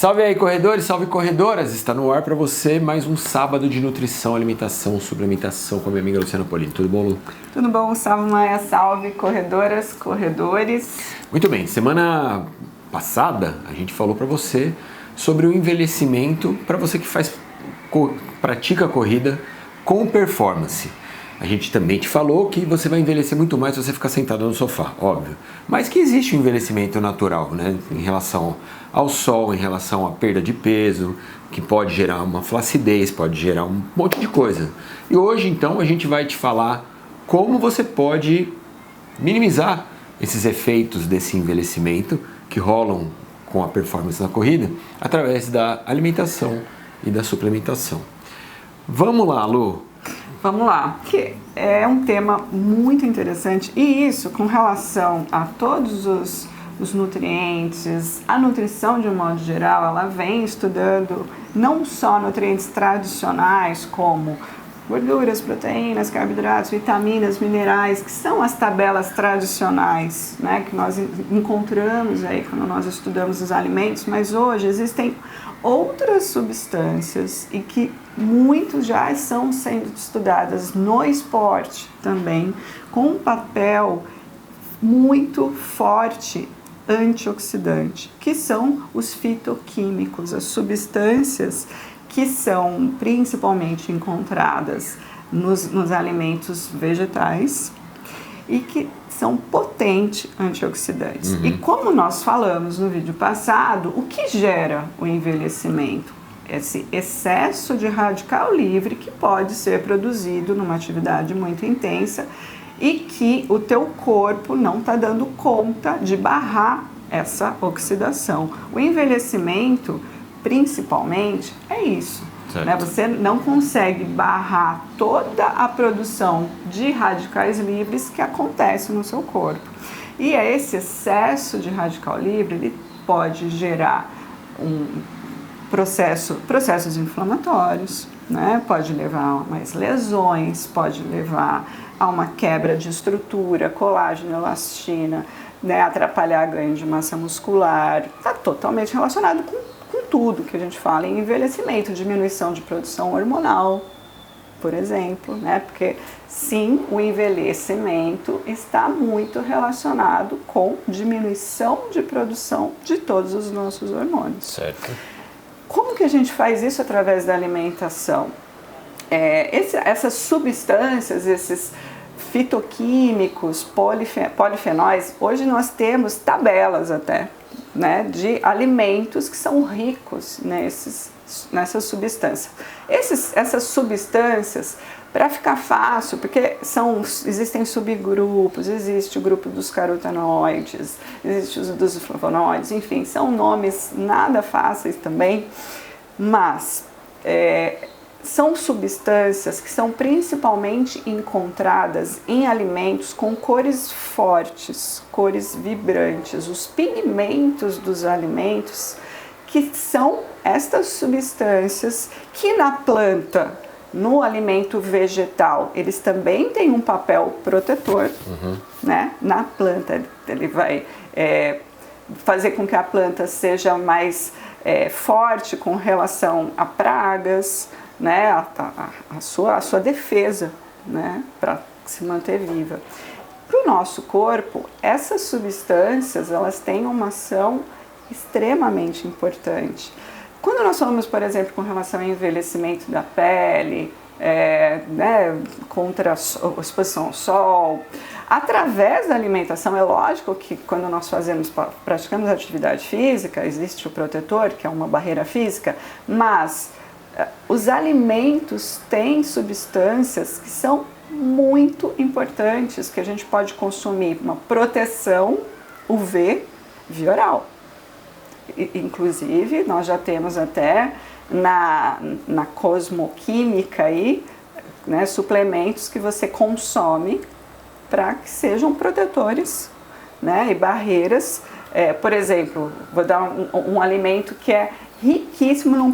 Salve aí, corredores, salve corredoras! Está no ar para você mais um sábado de nutrição, alimentação, suplementação com a minha amiga Luciana Polini. Tudo bom, Lu? Tudo bom, salve Maia, salve corredoras, corredores. Muito bem, semana passada a gente falou para você sobre o envelhecimento para você que pratica corrida com performance. A gente também te falou que você vai envelhecer muito mais se você ficar sentado no sofá, óbvio. Mas que existe um envelhecimento natural, né? Em relação ao sol, em relação à perda de peso, que pode gerar uma flacidez, pode gerar um monte de coisa. E hoje, então, a gente vai te falar como você pode minimizar esses efeitos desse envelhecimento que rolam com a performance na corrida através da alimentação e da suplementação. Vamos lá, Lu! Vamos lá, que é um tema muito interessante e isso com relação a todos os nutrientes, a nutrição de um modo geral, ela vem estudando não só nutrientes tradicionais como gorduras, proteínas, carboidratos, vitaminas, minerais, que são as tabelas tradicionais, né, que nós encontramos aí quando nós estudamos os alimentos, mas hoje existem outras substâncias e que muitos já estão sendo estudadas no esporte também, com um papel muito forte antioxidante, que são os fitoquímicos, as substâncias que são principalmente encontradas nos alimentos vegetais e que são potentes antioxidantes. E como nós falamos no vídeo passado, o que gera o envelhecimento? Esse excesso de radical livre que pode ser produzido numa atividade muito intensa e que o teu corpo não está dando conta de barrar essa oxidação. O envelhecimento, principalmente, é isso. Né? Você não consegue barrar toda a produção de radicais livres que acontece no seu corpo. E esse excesso de radical livre, ele pode gerar processos inflamatórios, né? Pode levar a mais lesões, pode levar a uma quebra de estrutura, colágeno, elastina, né? Atrapalhar ganho de massa muscular. Está totalmente relacionado com tudo que a gente fala em envelhecimento, diminuição de produção hormonal, por exemplo, né? Porque sim, o envelhecimento está muito relacionado com diminuição de produção de todos os nossos hormônios. Certo. Como que a gente faz isso através da alimentação? Essas substâncias, esses fitoquímicos, polifenóis, hoje nós temos tabelas até, né, de alimentos que são ricos nessas substâncias. Essas substâncias, para ficar fácil, porque existem subgrupos, existe o grupo dos carotenoides, existe o dos flavonoides, enfim, são nomes nada fáceis também, mas são substâncias que são principalmente encontradas em alimentos com cores fortes, cores vibrantes, os pigmentos dos alimentos, que são estas substâncias que na planta, no alimento vegetal, eles também têm um papel protetor, né? Na planta, ele vai fazer com que a planta seja mais forte com relação a pragas, né? A sua defesa, né? Para se manter viva. Para o nosso corpo, essas substâncias, elas têm uma ação extremamente importante. Quando nós falamos, por exemplo, com relação ao envelhecimento da pele, né, contra a exposição ao sol, através da alimentação, é lógico que quando nós praticamos atividade física, existe o protetor, que é uma barreira física, mas os alimentos têm substâncias que são muito importantes, que a gente pode consumir uma proteção UV via oral. Inclusive, nós já temos até na cosmoquímica aí, né, suplementos que você consome para que sejam protetores, né, e barreiras. Por exemplo, vou dar um alimento que é riquíssimo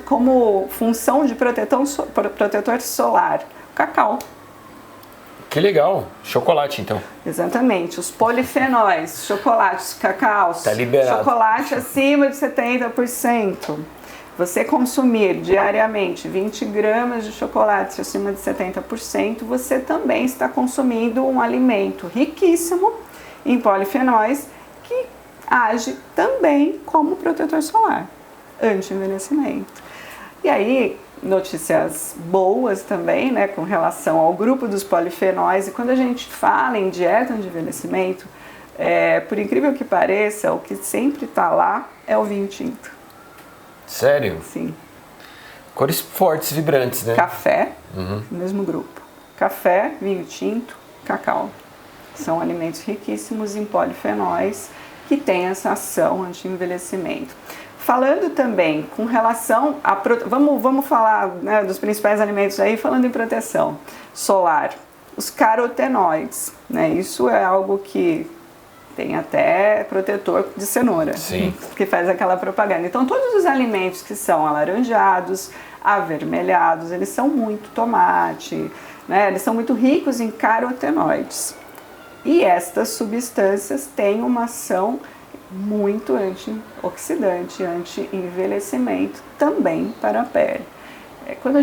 como função de protetor solar, cacau. Que legal. Chocolate, então. Exatamente. Os polifenóis, chocolates, cacau, Tá liberado. chocolate acima de 70%. Você consumir diariamente 20 gramas de chocolate acima de 70%, você também está consumindo um alimento riquíssimo em polifenóis que age também como protetor solar, anti-envelhecimento. E aí, notícias boas também, né, com relação ao grupo dos polifenóis. E quando a gente fala em dieta anti-envelhecimento, por incrível que pareça, o que sempre está lá é o vinho tinto. Sério? Sim. Cores fortes, vibrantes, né? Café, mesmo grupo. Café, vinho tinto, cacau. São alimentos riquíssimos em polifenóis que têm essa ação anti-envelhecimento. Falando também com relação a... Vamos falar, né, dos principais alimentos aí, falando em proteção solar. Os carotenoides, né? Isso é algo que tem até protetor de cenoura, sim, que faz aquela propaganda. Então, todos os alimentos que são alaranjados, avermelhados, eles são muito tomate, né? Eles são muito ricos em carotenoides. E estas substâncias têm uma ação muito antioxidante, anti-envelhecimento também para a pele. Quando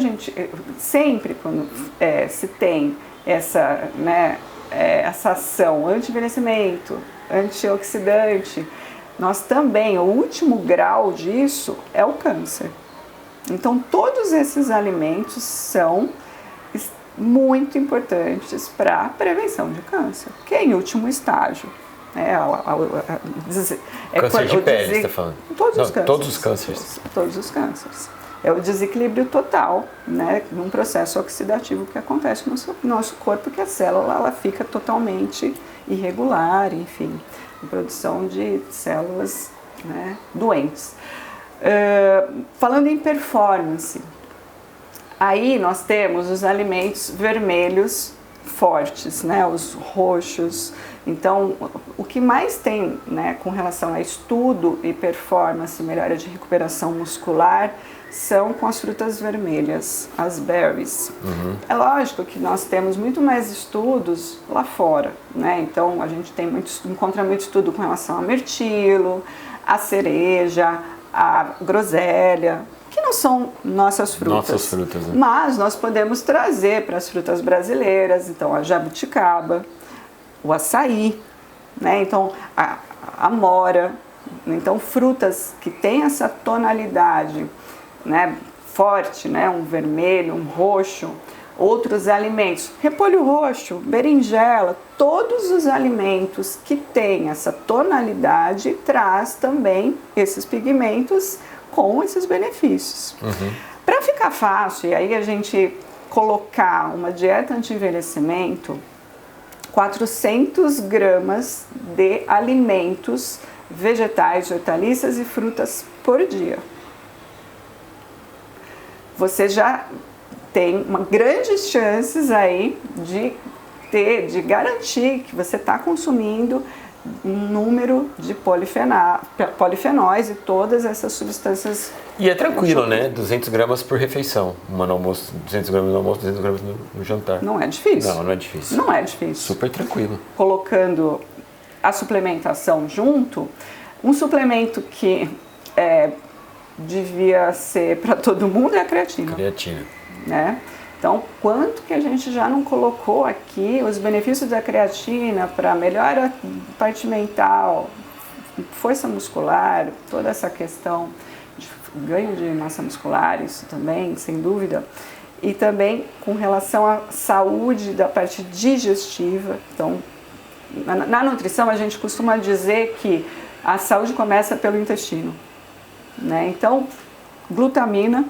se tem essa, né, essa ação anti-envelhecimento, antioxidante, nós também, o último grau disso é o câncer. Então, todos esses alimentos são muito importantes para a prevenção de câncer, que é em último estágio. Câncer de pele, você está falando? Todos os cânceres. Todos os cânceres. Todos os cânceres. É o desequilíbrio total, né, num processo oxidativo que acontece no nosso corpo, que a célula ela fica totalmente irregular, enfim, a produção de células, né, doentes. Falando em performance, aí nós temos os alimentos vermelhos fortes, né, os roxos. Então, o que mais tem, né, com relação a estudo e performance, melhora de recuperação muscular, são com as frutas vermelhas, as berries. É lógico que nós temos muito mais estudos lá fora, né? Então, a gente encontra muito estudo com relação ao mirtilo, a cereja, a groselha, que não são nossas frutas, né? Mas nós podemos trazer para as frutas brasileiras, então a jabuticaba, o açaí, né? Então a amora, então frutas que têm essa tonalidade, né, forte, né, um vermelho, um roxo, outros alimentos, repolho roxo, berinjela, todos os alimentos que têm essa tonalidade traz também esses pigmentos com esses benefícios. Para ficar fácil, e aí a gente colocar uma dieta anti-envelhecimento, 400 gramas de alimentos vegetais, hortaliças e frutas por dia. Você já tem uma grandes chances aí de garantir que você está consumindo um número de polifenóis e todas essas substâncias. E é tranquilo, né? 200 gramas por refeição. Uma no almoço, 200 gramas no almoço, 200 gramas no jantar. Não é difícil. Não é difícil. Não é difícil. Super tranquilo. Colocando a suplementação junto, um suplemento que devia ser para todo mundo é a creatina. Creatina. Né? Então, quanto que a gente já não colocou aqui os benefícios da creatina para melhora parte mental, força muscular, toda essa questão de ganho de massa muscular, isso também, sem dúvida. E também com relação à saúde da parte digestiva. Então, na nutrição a gente costuma dizer que a saúde começa pelo intestino, né? Então, glutamina,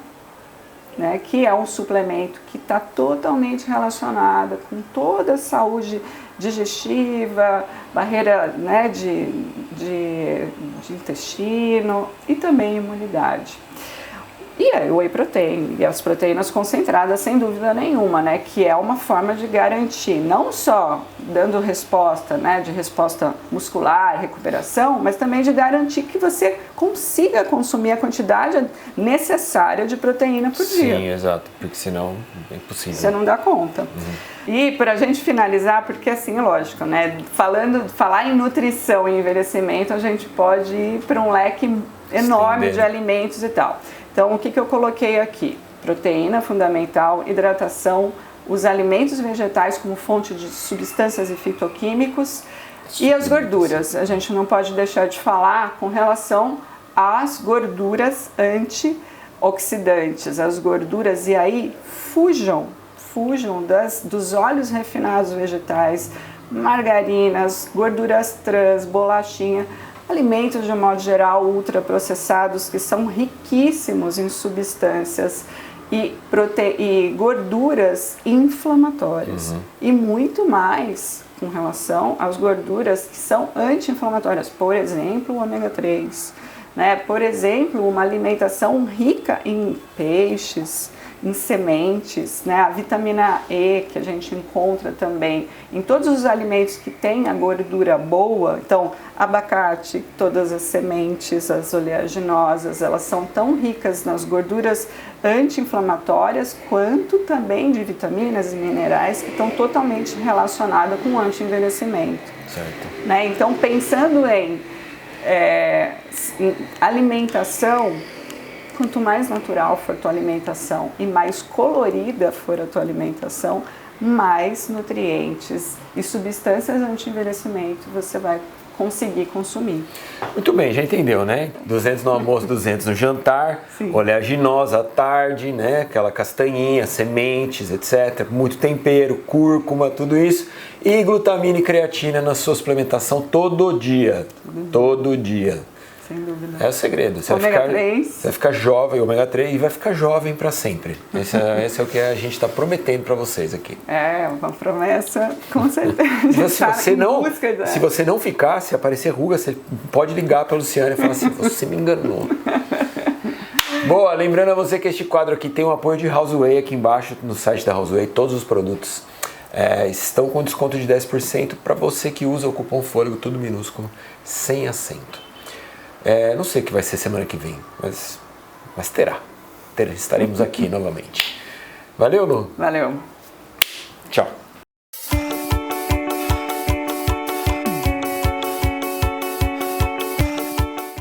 né, que é um suplemento que está totalmente relacionado com toda a saúde digestiva, barreira, né, de intestino e também imunidade. E a whey protein, e as proteínas concentradas, sem dúvida nenhuma, né? Que é uma forma de garantir, não só dando resposta, né? De resposta muscular, recuperação, mas também de garantir que você consiga consumir a quantidade necessária de proteína por dia. Sim, exato, porque senão é impossível. Você não dá conta. E para a gente finalizar, porque assim, lógico, né? Falar em nutrição e envelhecimento, a gente pode ir para um leque enorme de alimentos e tal. Então, o que eu coloquei aqui? Proteína fundamental, hidratação, os alimentos vegetais como fonte de substâncias e fitoquímicos e as gorduras. A gente não pode deixar de falar com relação às gorduras antioxidantes, as gorduras, e aí fujam dos óleos refinados vegetais, margarinas, gorduras trans, bolachinha, alimentos de um modo geral ultraprocessados que são riquíssimos em substâncias e gorduras inflamatórias e muito mais com relação às gorduras que são anti-inflamatórias, por exemplo, o ômega 3, né? Por exemplo, uma alimentação rica em peixes, em sementes, né? A vitamina E que a gente encontra também em todos os alimentos que têm a gordura boa. Então, abacate, todas as sementes, as oleaginosas, elas são tão ricas nas gorduras anti-inflamatórias quanto também de vitaminas e minerais que estão totalmente relacionadas com o anti-envelhecimento. Certo. Né? Então, pensando em alimentação, quanto mais natural for a tua alimentação e mais colorida for a tua alimentação, mais nutrientes e substâncias anti-envelhecimento você vai conseguir consumir. Muito bem, já entendeu, né? 200 no almoço, 200 no jantar, Sim. oleaginosa à tarde, né? Aquela castanhinha, sementes, etc. Muito tempero, cúrcuma, tudo isso. E glutamina e creatina na sua suplementação todo dia. Todo dia. Sem dúvida. É o segredo. Você Ômega 3. Você vai ficar jovem, ômega 3, e vai ficar jovem para sempre. Esse é o que a gente está prometendo para vocês aqui. É, uma promessa, com certeza. Se você não ficar, se aparecer ruga, você pode ligar para a Luciana e falar assim, você me enganou. Boa, lembrando a você que este quadro aqui tem o apoio de Houseway aqui embaixo, no site da Houseway, todos os produtos estão com desconto de 10% para você que usa o cupom FOLHEGO, tudo minúsculo, sem acento. Não sei o que vai ser semana que vem, mas terá. Estaremos aqui novamente. Valeu, Lu? Valeu.